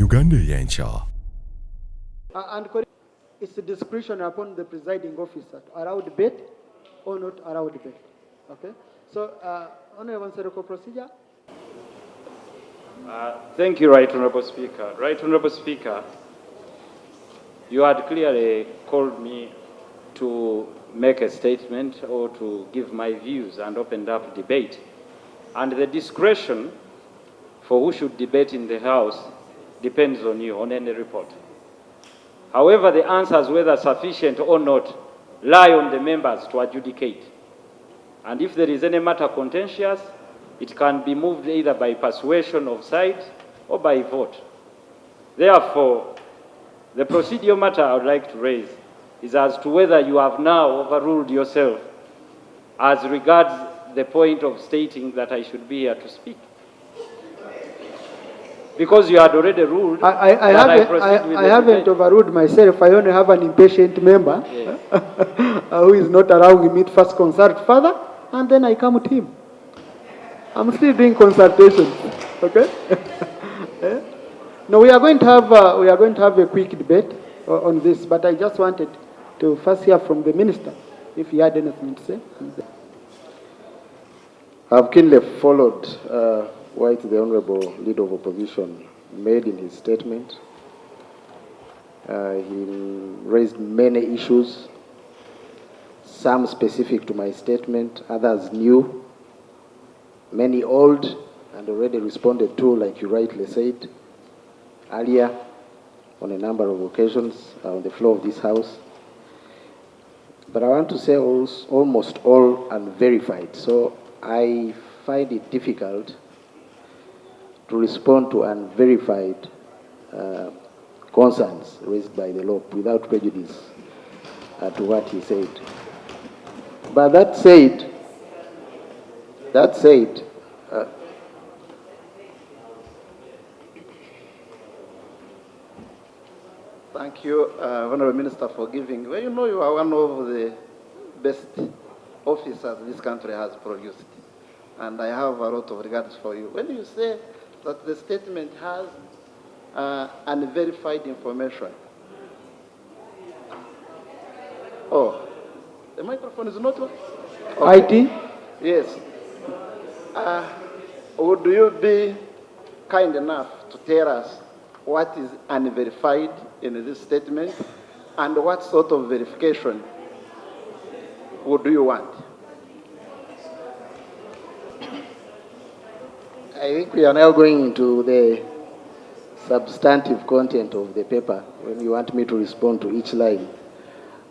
Uganda ey'enkya. And it's a discretion upon the presiding officer to allow debate or not allow debate. Okay? So, Honorable Secretary Procedure. Thank you, Right Honourable Speaker. Right Honourable Speaker, you had clearly called me to make a statement or to give my views and opened up debate. And the discretion for who should debate in the House depends on you, on any report. However, the answers, whether sufficient or not, lie on the members to adjudicate. And if there is any matter contentious, it can be moved either by persuasion of side or by vote. Therefore, the procedural matter I would like to raise is as to whether you have now overruled yourself as regards the point of stating that I should be here to speak. Because you had already ruled I haven't overruled myself. I only have an impatient member who is not allowing me to first consult further, and then I come to him. I'm still doing consultations. Okay? No, we are going to have a quick debate on this, but I just wanted to first hear from the minister if he had anything to say. I've keenly followed what the Honourable Leader of Opposition made in his statement. He raised many issues, some specific to my statement, others new, many old and already responded to, like you rightly said earlier, on a number of occasions on the floor of this House. But I want to say almost all unverified. So I find it difficult to respond to unverified concerns raised by the law without prejudice to what he said. But that said, thank you, Honourable Minister, for giving. Well, you know, you are one of the best officers this country has produced, and I have a lot of regards for you. When you say that the statement has unverified information, oh, the microphone is not on? Okay. IT? Yes. Would you be kind enough to tell us what is unverified in this statement and what sort of verification would you want? I think we are now going into the substantive content of the paper when you want me to respond to each line.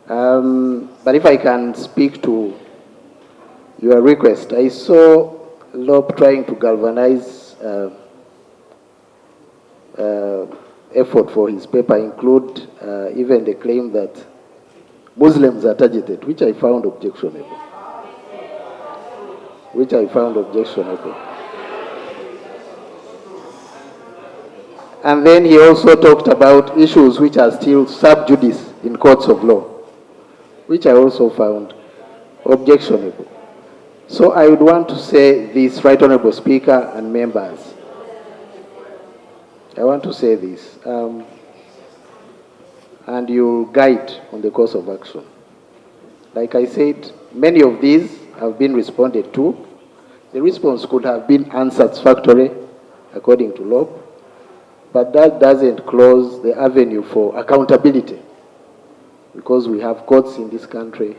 But if I can speak to your request, I saw Lob trying to galvanize effort for his paper, include even the claim that Muslims are targeted, which I found objectionable. And then he also talked about issues which are still sub judice in courts of law, which I also found objectionable. So I would want to say this, Right Honourable Speaker and members. I want to say this, and you'll guide on the course of action. Like I said, many of these have been responded to. The response could have been unsatisfactory, according to law, but that doesn't close the avenue for accountability, because we have courts in this country,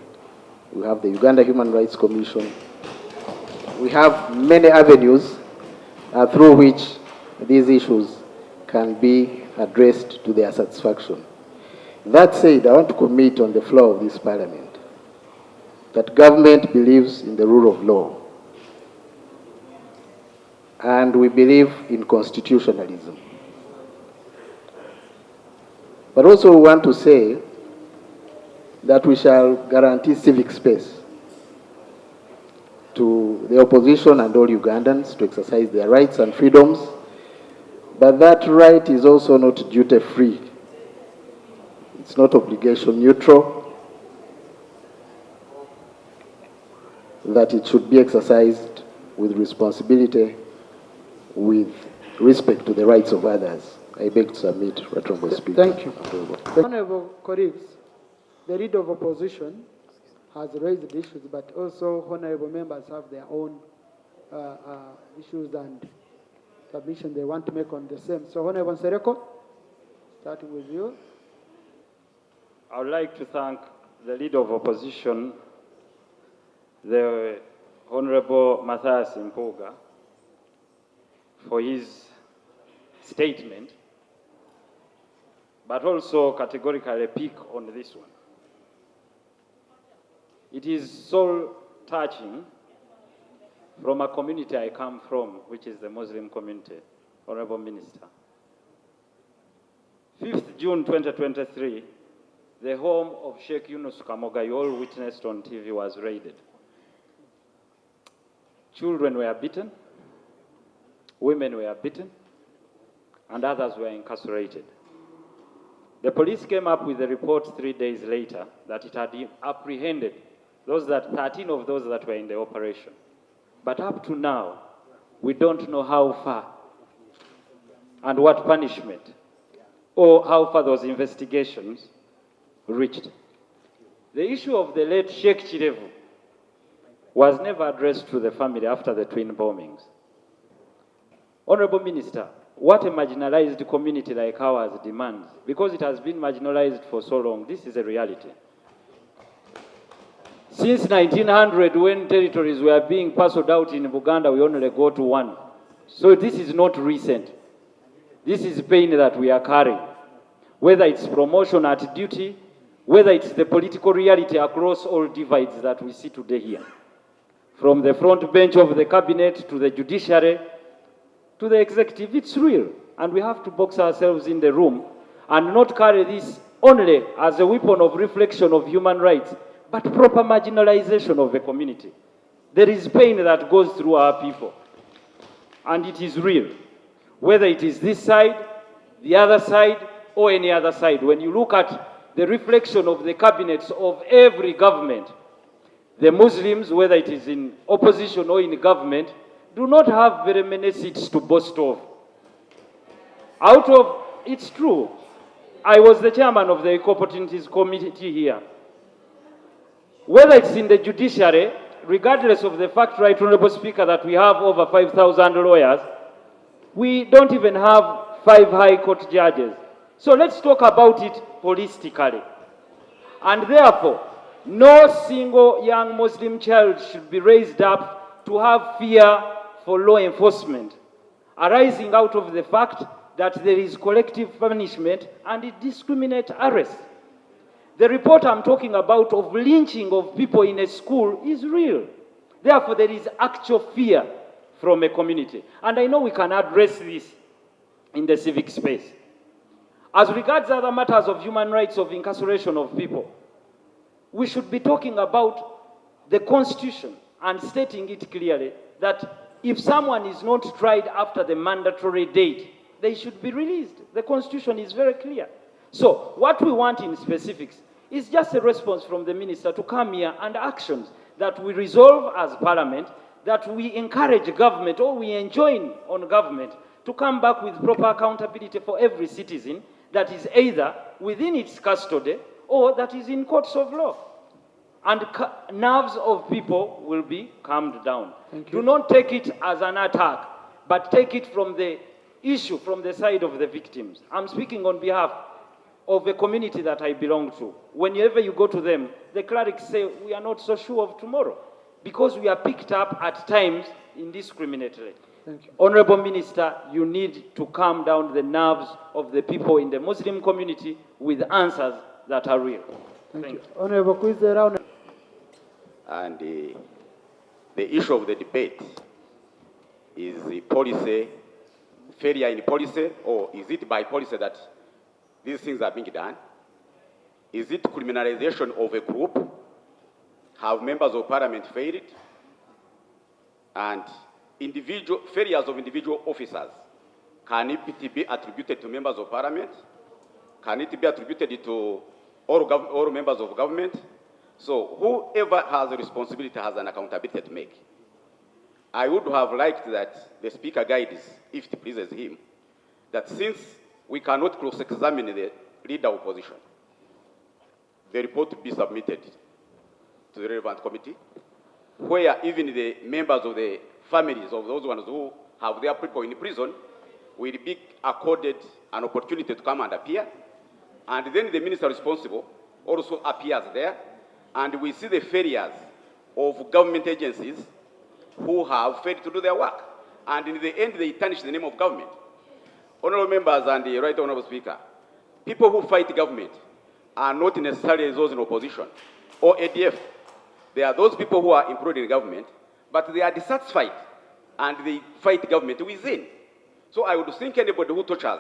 we have the Uganda Human Rights Commission, we have many avenues through which these issues can be addressed to their satisfaction. That said, I want to commit on the floor of this Parliament that government believes in the rule of law, and we believe in constitutionalism. But also we want to say that we shall guarantee civic space to the opposition and all Ugandans to exercise their rights and freedoms, but that right is also not duty-free. It's not obligation neutral, that it should be exercised with responsibility, with respect to the rights of others. I beg to submit, Right Honourable Speaker. Thank you. Honourable colleagues, the Leader of Opposition has raised issues, but also honourable members have their own issues and submission they want to make on the same. So, Honourable Sereko, starting with you. I would like to thank the Leader of Opposition, the Honorable Matthias Mpuga, for his statement, but also categorically pick on this one. It is so touching from a community I come from, which is the Muslim community, Honorable Minister. 5th June 2023, the home of Sheikh Yunus Kamoga, you all witnessed on TV, was raided. Children were beaten, women were beaten, and others were incarcerated. The police came up with a report 3 days later that it had apprehended 13 of those that were in the operation. But up to now, we don't know how far and what punishment or how far those investigations reached. The issue of the late Sheikh Chirevu was never addressed to the family after the twin bombings. Honorable Minister, what a marginalized community like ours demands, because it has been marginalized for so long, this is a reality. Since 1900, when territories were being parceled out in Buganda, we only go to one. So this is not recent. This is pain that we are carrying, whether it's promotion at duty, whether it's the political reality across all divides that we see today here. From the front bench of the cabinet to the judiciary to the executive, it's real. And we have to box ourselves in the room and not carry this only as a weapon of reflection of human rights, but proper marginalization of the community. There is pain that goes through our people, and it is real. Whether it is this side, the other side, or any other side, when you look at the reflection of the cabinets of every government, the Muslims, whether it is in opposition or in government, do not have very many seats to boast of. It's true, I was the chairman of the Equal Opportunities Committee here. Whether it's in the judiciary, regardless of the fact, Right Honourable Speaker, that we have over 5,000 lawyers, we don't even have 5 High Court judges. So let's talk about it holistically. And therefore, no single young Muslim child should be raised up to have fear for law enforcement, arising out of the fact that there is collective punishment and indiscriminate arrest. The report I'm talking about of lynching of people in a school is real. Therefore, there is actual fear from a community. And I know we can address this in the civic space. As regards other matters of human rights, of incarceration of people, we should be talking about the Constitution and stating it clearly that if someone is not tried after the mandatory date, they should be released. The Constitution is very clear. So what we want in specifics is just a response from the Minister to come here and actions that we resolve as Parliament, that we encourage government or we enjoin on government to come back with proper accountability for every citizen that is either within its custody or that is in courts of law. And nerves of people will be calmed down. Do not take it as an attack, but take it from the issue, from the side of the victims. I'm speaking on behalf of a community that I belong to. Whenever you go to them, the clerics say, we are not so sure of tomorrow, because we are picked up at times indiscriminately. Thank you. Honorable Minister, you need to calm down the nerves of the people in the Muslim community with answers that are real. Thank you. Honorable Kwizera. And the issue of the debate is the policy, failure in policy, or is it by policy that these things are being done? Is it criminalization of a group? Have members of parliament failed? And failures of individual officers, can it be attributed to members of parliament? Can it be attributed to all members of government? So whoever has a responsibility has an accountability to make. I would have liked that the Speaker guides, if it pleases him, that since we cannot cross-examine the leader of opposition. The report to be submitted to the relevant committee, where even the members of the families of those ones who have their people in prison will be accorded an opportunity to come and appear, and then the minister responsible also appears there, and we see the failures of government agencies who have failed to do their work, and in the end they tarnish the name of government. Honorable members and the Right Honorable Speaker, people who fight government are not necessarily those in opposition or ADF. They are those people who are employed in government, but they are dissatisfied and they fight government within. So I would think anybody who touches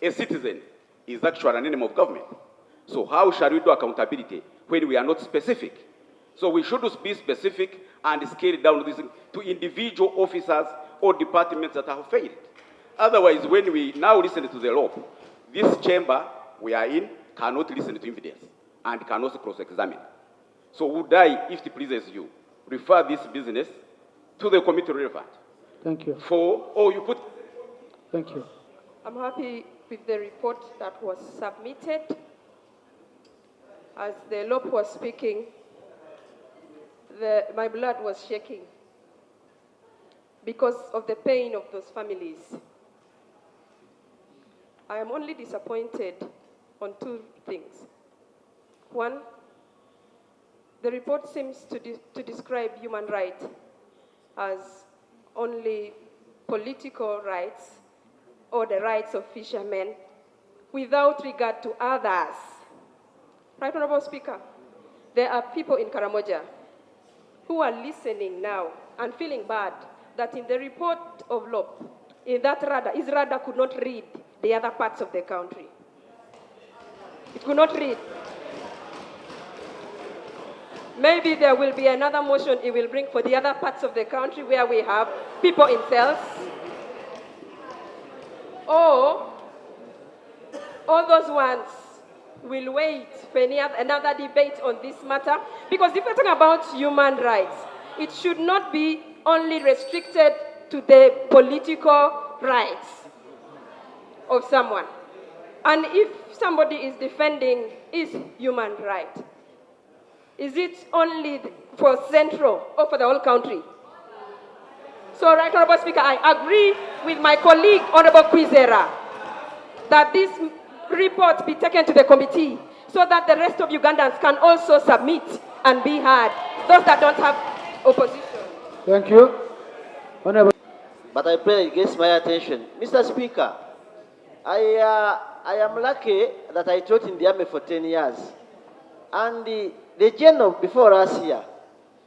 a citizen is actually an enemy of government. So how shall we do accountability when we are not specific? So we should be specific and scale down this to individual officers or departments that have failed. Otherwise, when we now listen to the law, this chamber we are in cannot listen to evidence and cannot cross-examine. So would I, if it pleases you, refer this business to the committee relevant? Thank you. Thank you. I'm happy with the report that was submitted. As the LOP was speaking, my blood was shaking because of the pain of those families. I am only disappointed on two things. One, the report seems to describe human rights as only political rights or the rights of fishermen without regard to others. Right, Honorable Speaker, there are people in Karamoja who are listening now and feeling bad that in the report of LOP, in that radar, his radar could not read the other parts of the country. It could not read. Maybe there will be another motion it will bring for the other parts of the country where we have people in cells. Or all those ones will wait for another debate on this matter. Because if we're talking about human rights, it should not be only restricted to the political rights of someone. And if somebody is defending his human right, is it only for Central or for the whole country? So, Right Honorable Speaker, I agree with my colleague, Honorable Kwizera, that this report be taken to the committee so that the rest of Ugandans can also submit and be heard, those that don't have opposition. Thank you. Honorable. But I pray it gets my attention. Mr. Speaker, I am lucky that I taught in the army for 10 years. And the general before us here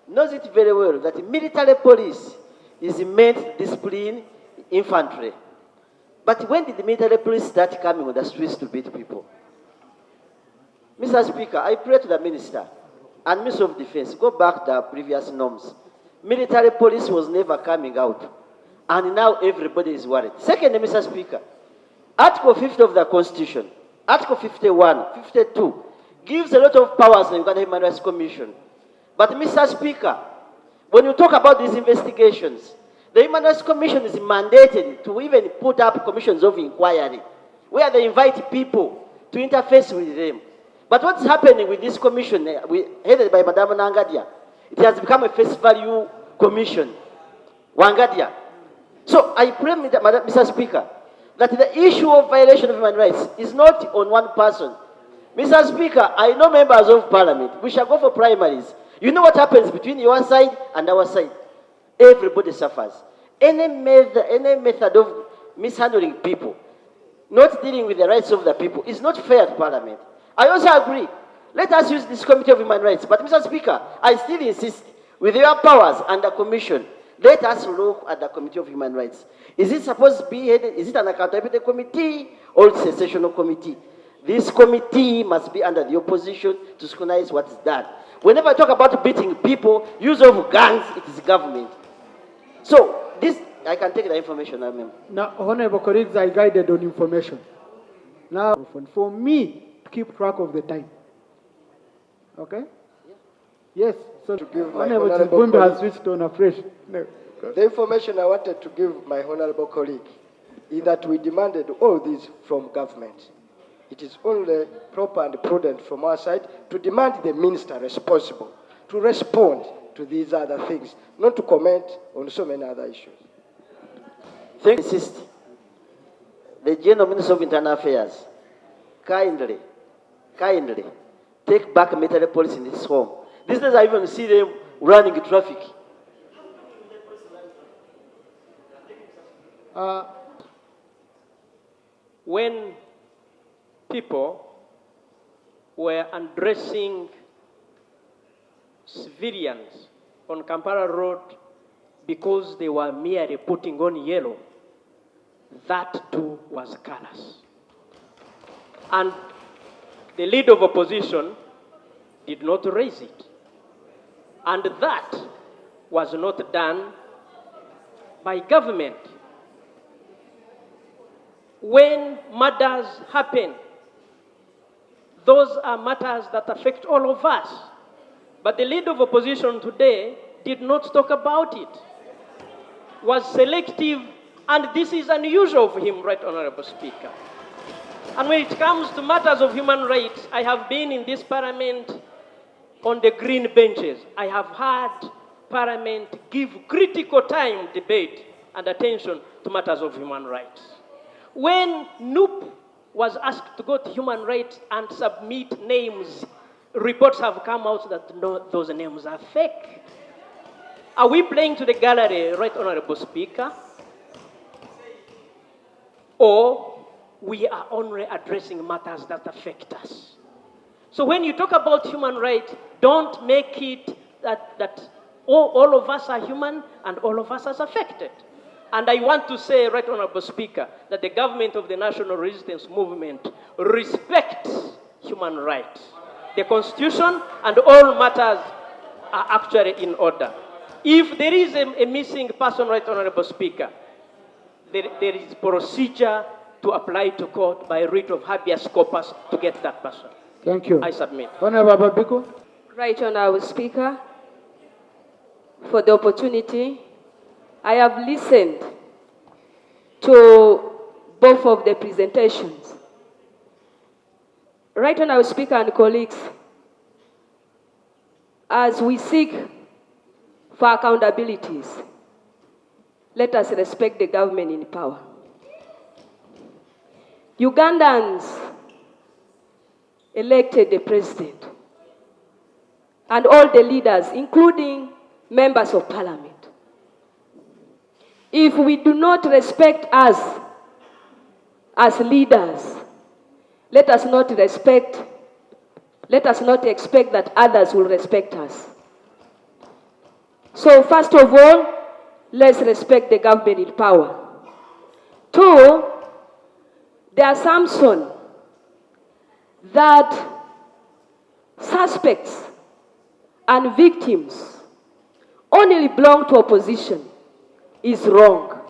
knows it very well that military police is meant to discipline infantry. But when did the military police start coming on the streets to beat people? Mr. Speaker, I pray to the Minister and Minister of Defense, go back to the previous norms. Military police was never coming out. And now everybody is worried. Secondly, Mr. Speaker, Article 50 of the Constitution, Article 51, 52, gives a lot of powers to the Uganda Human Rights Commission. But, Mr. Speaker, when you talk about these investigations, the Human Rights Commission is mandated to even put up commissions of inquiry, where they invite people to interface with them. But what's happening with this commission, headed by Madam Nangadia, it has become a face value commission. Wangadia. So I pray, Mr. Speaker, that the issue of violation of human rights is not on one person. Mr. Speaker, I know members of parliament. We shall go for primaries. You know what happens between your side and our side? Everybody suffers. Any method of mishandling people, not dealing with the rights of the people, is not fair to parliament. I also agree. Let us use this Committee of Human Rights. But, Mr. Speaker, I still insist, with your powers and the Commission, let us look at the Committee of Human Rights. Is it supposed to be headed, is it an accountability committee or it's a sessional committee? This committee must be under the opposition to scrutinize what is done. Whenever I talk about beating people, use of guns, it is government. So, this, I can take the information, I remember. Now, honorable colleagues, I guided on information. Now, for me to keep track of the time. Okay? Yes. So, Honorable Chibumbi has switched on afresh. No. The information I wanted to give my honorable colleague is that we demanded all this from government. It is only proper and prudent from our side to demand the minister responsible to respond to these other things, not to comment on so many other issues. Thank you. Insist. The General Minister of Internal Affairs, kindly take back military police in this home. These days I even see them running traffic. When people were undressing civilians on Kampala Road because they were merely putting on yellow, that too was callous. And the leader of opposition did not raise it. And that was not done by government. When matters happen, those are matters that affect all of us. But the leader of opposition today did not talk about it, was selective, and this is unusual for him, Right Honorable Speaker. And when it comes to matters of human rights, I have been in this parliament on the green benches. I have had parliament give critical time, debate, and attention to matters of human rights. When NUP was asked to go to human rights and submit names, reports have come out that no, those names are fake. Are we playing to the gallery, Right Honorable Speaker? Or we are only addressing matters that affect us? So when you talk about human rights, don't make it that all of us are human and all of us are affected. And I want to say, Right Honorable Speaker, that the government of the National Resistance Movement respects human rights. The Constitution and all matters are actually in order. If there is a missing person, Right Honorable Speaker, there is procedure to apply to court by writ of habeas corpus to get that person. Thank you. I submit. Honorable Babiko. Right Honorable Speaker, for the opportunity. I have listened to both of the presentations. Right Honorable Speaker and colleagues, as we seek for accountabilities, let us respect the government in power. Ugandans elected the president and all the leaders, including members of parliament. If we do not respect us as leaders, let us not expect that others will respect us. So first of all, let's respect the government in power. Two, the assumption that suspects and victims only belong to opposition is wrong.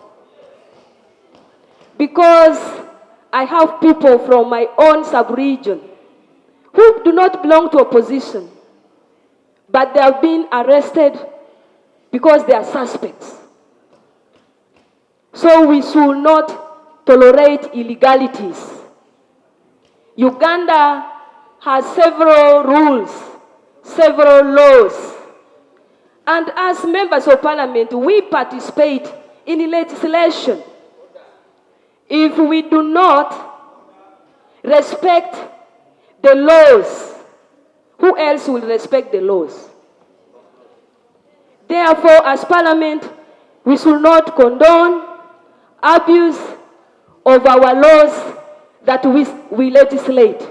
Because I have people from my own sub-region who do not belong to opposition, but they have been arrested because they are suspects. So we should not tolerate illegalities. Uganda has several rules, several laws. And as members of parliament, we participate in legislation. If we do not respect the laws, who else will respect the laws? Therefore, as parliament, we should not condone abuse of our laws that we legislate.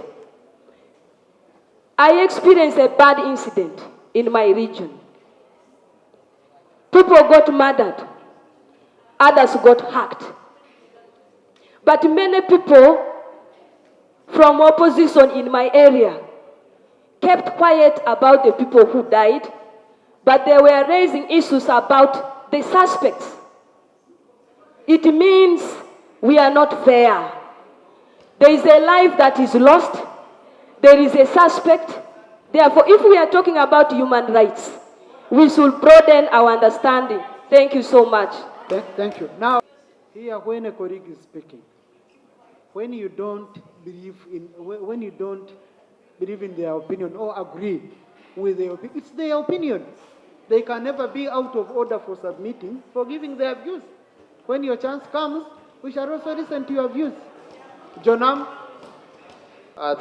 I experienced a bad incident in my region. People got murdered, others got hacked. But many people from opposition in my area kept quiet about the people who died, but they were raising issues about the suspects. It means we are not fair. There is a life that is lost. There is a suspect. Therefore, if we are talking about human rights, we should broaden our understanding. Thank you so much. Thank you. Now, Here, when a colleague is speaking, when you don't believe in their opinion or agree with their opinion, it's their opinion. They can never be out of order for submitting, for giving their views. When your chance comes, we shall also listen to your views. Jonam.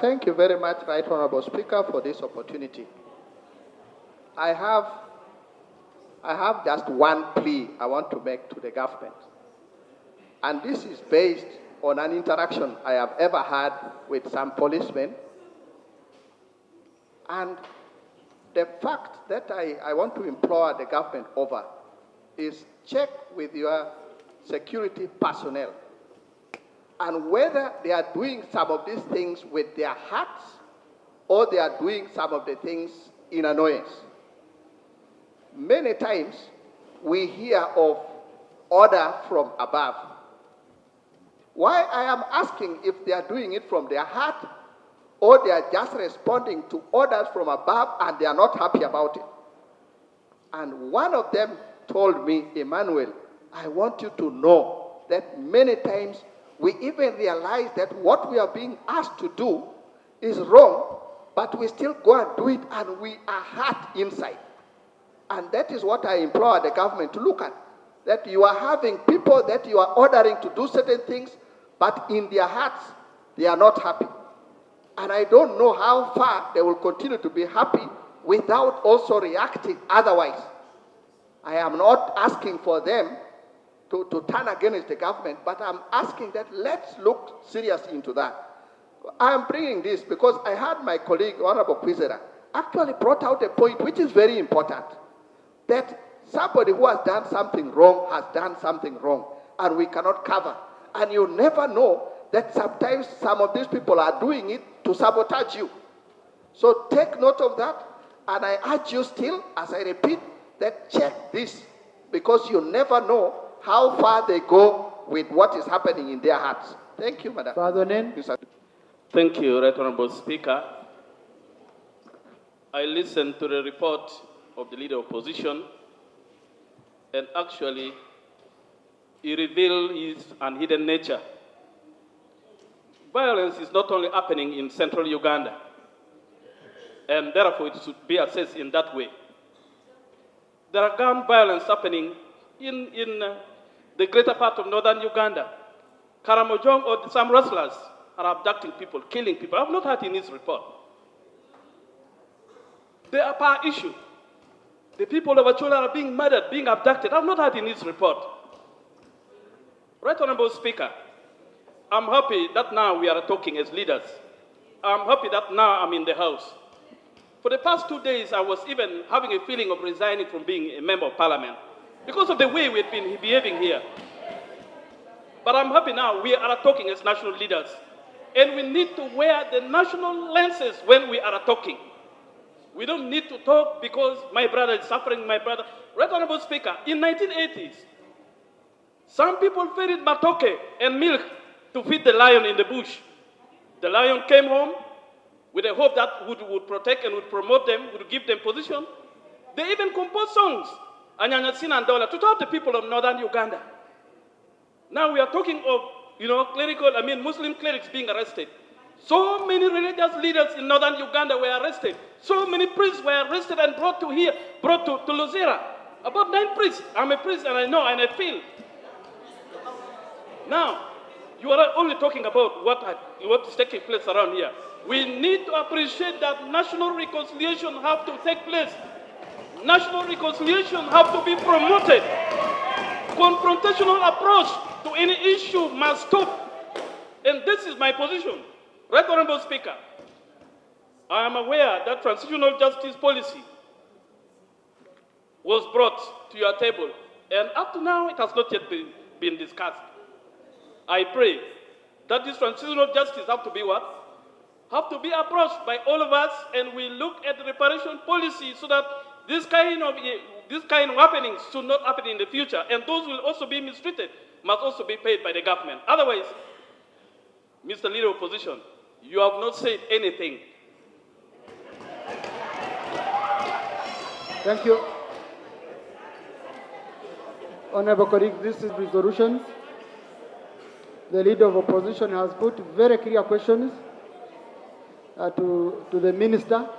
Thank you very much, Right Honorable Speaker, for this opportunity. I have just one plea I want to make to the government. And this is based on an interaction I have ever had with some policemen. And the fact that I want to implore the government over is check with your security personnel and whether they are doing some of these things with their hearts or they are doing some of the things in annoyance. Many times we hear of order from above. Why I am asking if they are doing it from their heart or they are just responding to orders from above and they are not happy about it. And one of them told me, Emmanuel, I want you to know that many times we even realize that what we are being asked to do is wrong, but we still go and do it and we are hurt inside. And that is what I implore the government to look at. That you are having people that you are ordering to do certain things, but in their hearts, they are not happy. And I don't know how far they will continue to be happy without also reacting otherwise. I am not asking for them to turn against the government, but I'm asking that let's look seriously into that. I am bringing this because I had my colleague, Honorable Kwizera, actually brought out a point which is very important, that somebody who has done something wrong has done something wrong, and we cannot cover. And you never know that sometimes some of these people are doing it to sabotage you. So take note of that, and I urge you still, as I repeat, that check this, because you never know how far they go with what is happening in their hearts. Thank you, Madam. Father Nen. Thank you, Right Honorable Speaker. I listened to the report of the Leader of Opposition, and actually, he revealed his unhidden nature. Violence is not only happening in central Uganda, and therefore it should be assessed in that way. There are gun violence happening in the greater part of northern Uganda. Karamojong or some rustlers are abducting people, killing people. I have not heard in his report. The upper issue, the people of Achula are being murdered, being abducted. I have not heard in his report. Right Honorable Speaker, I'm happy that now we are talking as leaders. I'm happy that now I'm in the House. For the past 2 days, I was even having a feeling of resigning from being a member of Parliament because of the way we've been behaving here. But I'm happy now we are talking as national leaders. And we need to wear the national lenses when we are talking. We don't need to talk because my brother is suffering, my brother. Right Honorable Speaker, in 1980s, some people fed matoke and milk to feed the lion in the bush. The lion came home with a hope that would protect and would promote them, would give them position. They even composed songs, Anyanyasina and Dola, to tell the people of northern Uganda. Now we are talking of, Muslim clerics being arrested. So many religious leaders in northern Uganda were arrested. So many priests were arrested and brought to Luzera. About 9 priests. I'm a priest and I know and I feel. Now, you are only talking about what is taking place around here. We need to appreciate that national reconciliation have to take place. National reconciliation have to be promoted. Confrontational approach to any issue must stop. And this is my position. Right Honorable Speaker, I am aware that transitional justice policy was brought to your table, and up to now it has not yet been discussed. I pray that this transitional justice have to be what? Have to be approached by all of us, and we look at the reparation policy so that this kind of happenings should not happen in the future, and those will also be mistreated must also be paid by the government. Otherwise, Mr. Leader of Opposition, you have not said anything. Thank you. Honorable colleagues, this is resolutions. the leader of opposition has put very clear questions to the minister.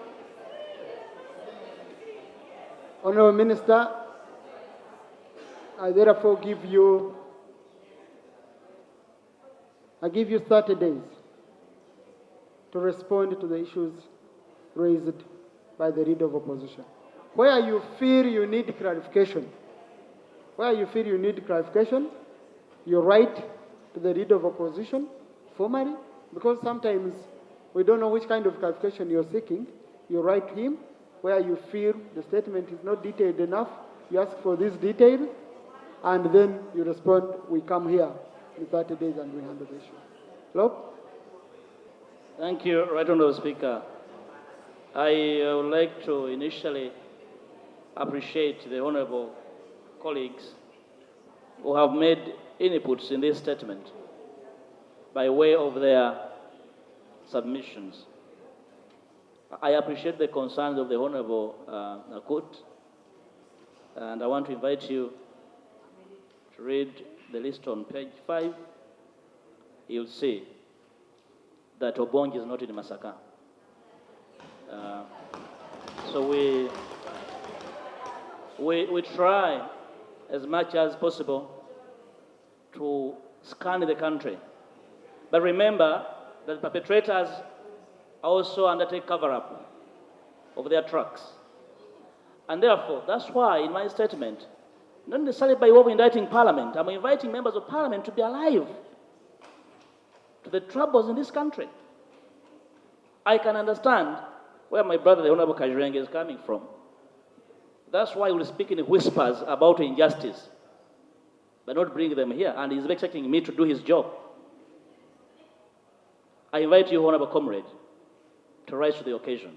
Honourable Minister, I therefore give you 30 days to respond to the issues raised by the leader of opposition. Where you feel you need clarification, you write to the leader of opposition formally, because sometimes we don't know which kind of clarification you're seeking. You write to him. Where you feel the statement is not detailed enough, you ask for this detail, and then you respond, we come here in 30 days and we handle the issue. Look. Thank you, Right Honourable Speaker. I would like to initially appreciate the honourable colleagues who have made inputs in this statement by way of their submissions. I appreciate the concerns of the Honourable Nakut, and I want to invite you to read the list on page 5. You'll see that Obongi is not in Masaka. So we try as much as possible to scan the country. But remember that perpetrators also undertake cover-up of their tracks. And therefore, that's why in my statement, not necessarily by way of indicting Parliament, I'm inviting members of Parliament to be alive to the troubles in this country. I can understand where my brother, the Honourable Kajirenge, is coming from. That's why we'll speak in whispers about injustice, but not bring them here, and he's expecting me to do his job. I invite you, Honourable Comrade, to rise to the occasion.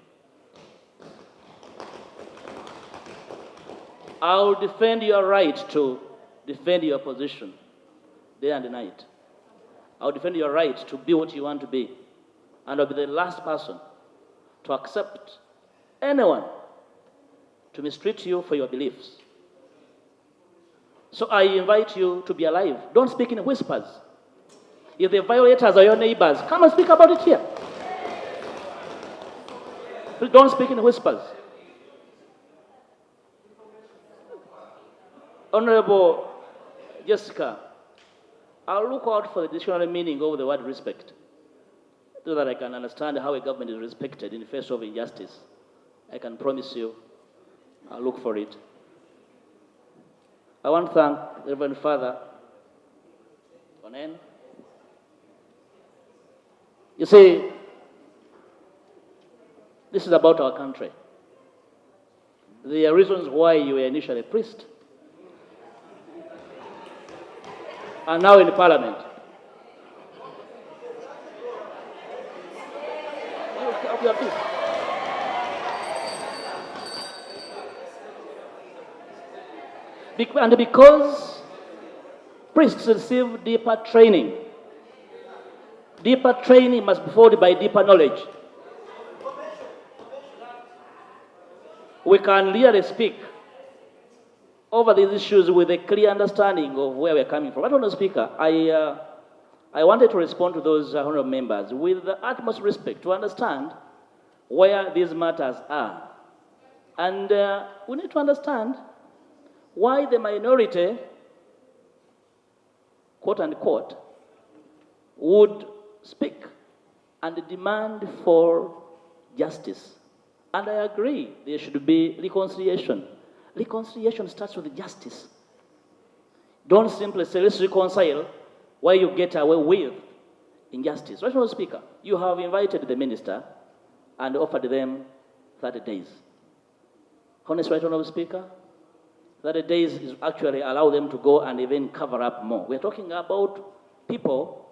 I'll defend your right to defend your position day and night. I'll defend your right to be what you want to be. And I'll be the last person to accept anyone to mistreat you for your beliefs. So I invite you to be alive. Don't speak in whispers. If the violators are your neighbors, come and speak about it here. Please don't speak in whispers. Honorable Jessica, I'll look out for the dictionary meaning of the word respect, so that I can understand how a government is respected in the face of injustice. I can promise you, I'll look for it. I want to thank the Reverend Father Onen. You see, this is about our country. There are reasons why you were initially a priest and now in Parliament. And because priests receive deeper training must be followed by deeper knowledge. We can really speak over these issues with a clear understanding of where we're coming from. Honourable Speaker, I wanted to respond to those honourable members with the utmost respect to understand where these matters are. And we need to understand why the minority, quote unquote, would speak and demand for justice. And I agree, there should be reconciliation. Reconciliation starts with justice. Don't simply say, let's reconcile where you get away with injustice. Right, Honourable Speaker, you have invited the minister and offered them 30 days. Honestly, right, Honourable Speaker, 30 days is actually allow them to go and even cover up more. We're talking about people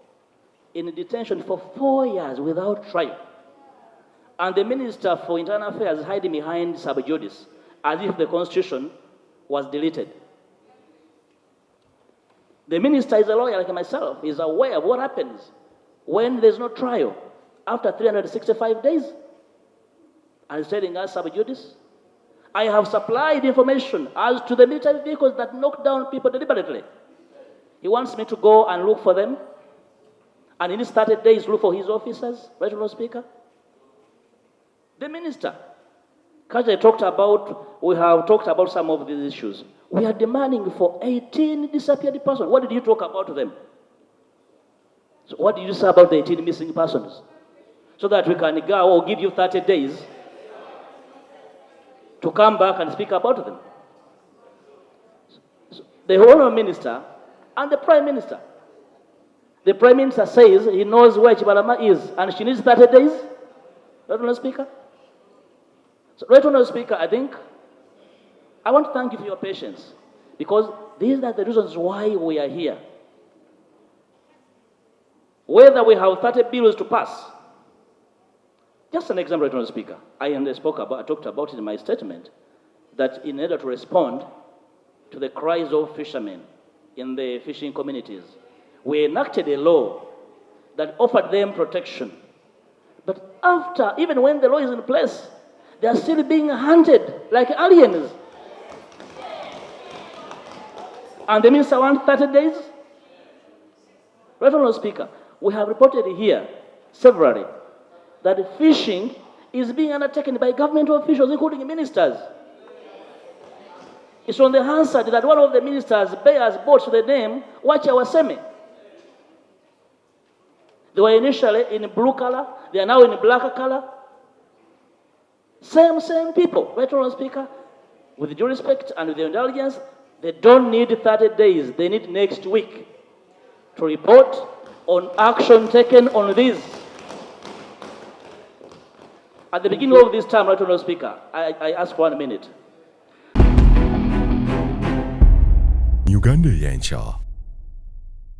in detention for 4 years without trial. And the Minister for Internal Affairs is hiding behind sub judice, as if the Constitution was deleted. The Minister is a lawyer like myself, is aware of what happens when there's no trial after 365 days. And he's telling us sub judice. I have supplied information as to the military vehicles that knock down people deliberately. He wants me to go and look for them And in his 30 days, look for his officers, right, Honourable Speaker? The minister. We have talked about some of these issues. We are demanding for 18 disappeared persons. What did you talk about them? So what did you say about the 18 missing persons? So that we can go or give you 30 days to come back and speak about them. So the Honourable Minister and the Prime Minister. The Prime Minister says he knows where Chibalama is and she needs 30 days. Right, Honourable Speaker? So, right, Honourable Speaker, I think I want to thank you for your patience because these are the reasons why we are here. Whether we have 30 bills to pass. Just an example, Honourable Speaker. I talked about it in my statement that in order to respond to the cries of fishermen in the fishing communities, we enacted a law that offered them protection. But after, even when the law is in place, they are still being hunted like aliens. And the minister wants 30 days? Right, Honourable Speaker, we have reported here severally that fishing is being undertaken by government officials, including ministers. It's on the Hansard that one of the ministers bears boats to the name Wacha Waseme. They were initially in blue color, they are now in black color. Same people, right, Honourable Speaker? With due respect and with the indulgence, they don't need 30 days, they need next week to report on action taken on this. At the beginning of this time, right, Honourable Speaker, I ask 1 minute. Uganda Yancha.